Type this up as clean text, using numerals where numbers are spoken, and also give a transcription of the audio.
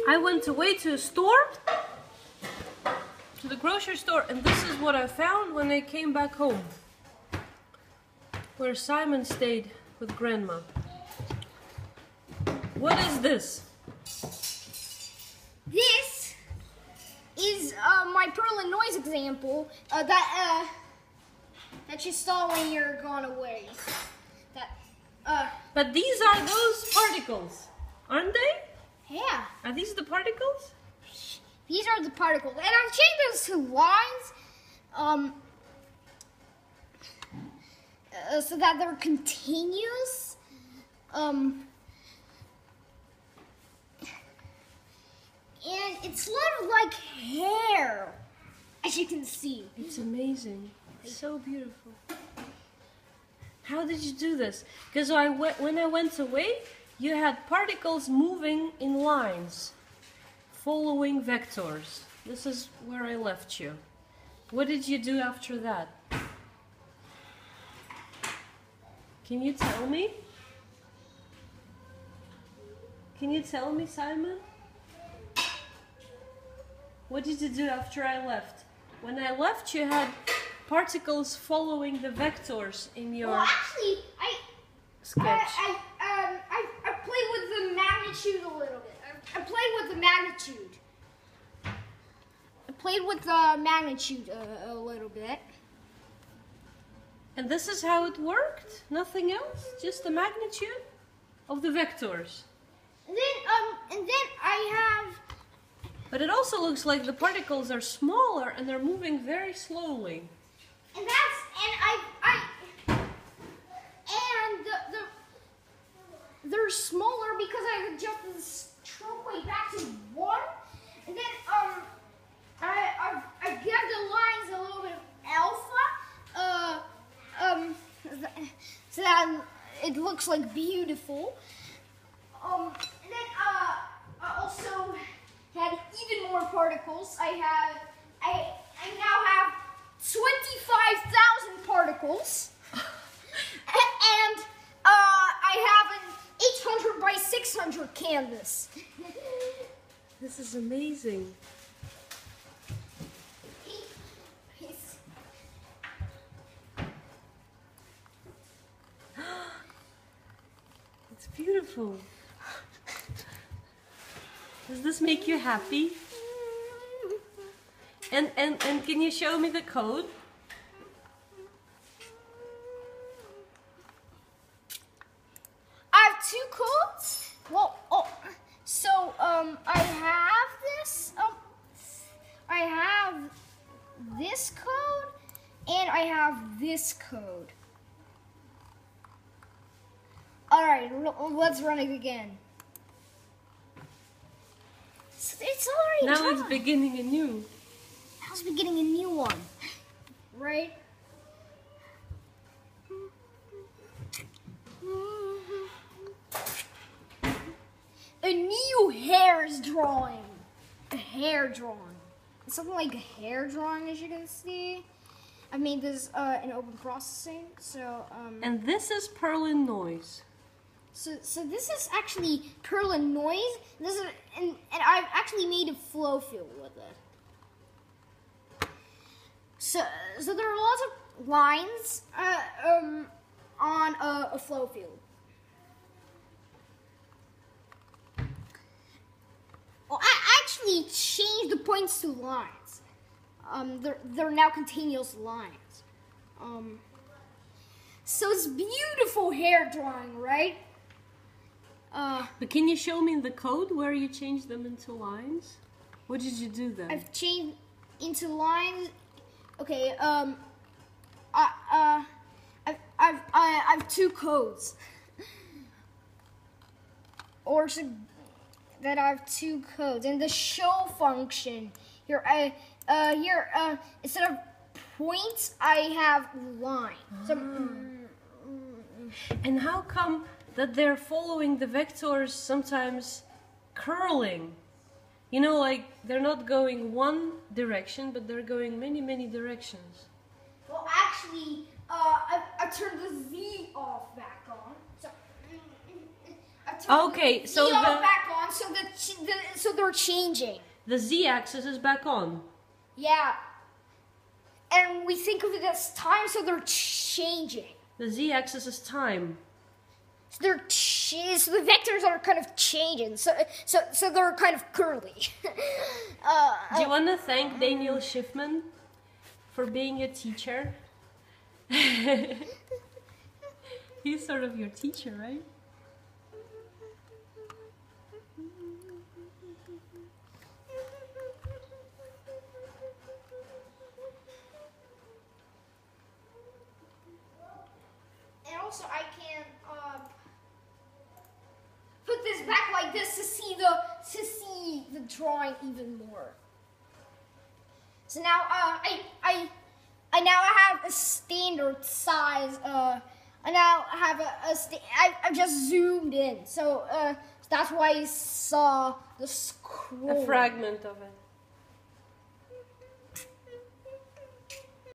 I went away to a store, to the grocery store, and this is what I found when I came back home, where Simon stayed with Grandma. What is this? This is my Perlin noise example that you saw when you're gone away. But these are those particles, aren't they? Yeah. Are these the particles? These are the particles, and I've changed those to lines, so that they're continuous. And it's sort of like hair, as you can see. It's amazing. It's so beautiful. How did you do this? Because when I went away, you had particles moving in lines, following vectors. This is where I left you. What did you do after that? Can you tell me? Can you tell me, Simon? What did you do after I left? When I left, you had particles following the vectors in your sketch. I played with the magnitude a little bit. I played with the magnitude. A little bit. And this is how it worked? Nothing else? Just the magnitude of the vectors? And then I have... But it also looks like the particles are smaller and they're moving very slowly. And they're smaller because I adjusted the stroke weight back to 1. And then I give the lines a little bit of alpha, so that it looks like beautiful. And then I also had even more particles. I now have 25,000 particles, and I have an 800 by 600 canvas. This is amazing. It's beautiful. Does this make you happy? And can you show me the code? I have 2 codes. Well, I have this. I have this code, and I have this code. All right, let's run it again. It's already Now done. it's beginning anew. Now it's beginning a new one, right? A new hair's drawing. A hair drawing. It's something like a hair drawing, as you can see. I made this in open processing, so And this is Perlin noise. So this is actually Perlin noise. This is and I've actually made a flow field with it. So there are lots of lines on a flow field. Well, I actually changed the points to lines. They're now continuous lines. So it's beautiful hair drawing, right? But can you show me the code where you changed them into lines? What did you do then? I've changed into lines. Okay. I've 2 codes. Or so that I have 2 codes. And the show function here, instead of points, I have lines. So, and how come that they're following the vectors sometimes curling? You know, like they're not going one direction, but they're going many directions. Well, actually, I turned the Z off back on. So I've Okay, so the back on, so they're changing. the z-axis is back on. Yeah. And we think of it as time, so they're changing. The z-axis is time. So so the vectors are kind of changing. So they're kind of curly. Do you want to thank Daniel Schiffman for being your teacher? He's sort of your teacher, right? And also, I can put this back like this to see the drawing even more. So now I now have a standard size. I now have I've just zoomed in, so that's why you saw the scroll. A fragment of it.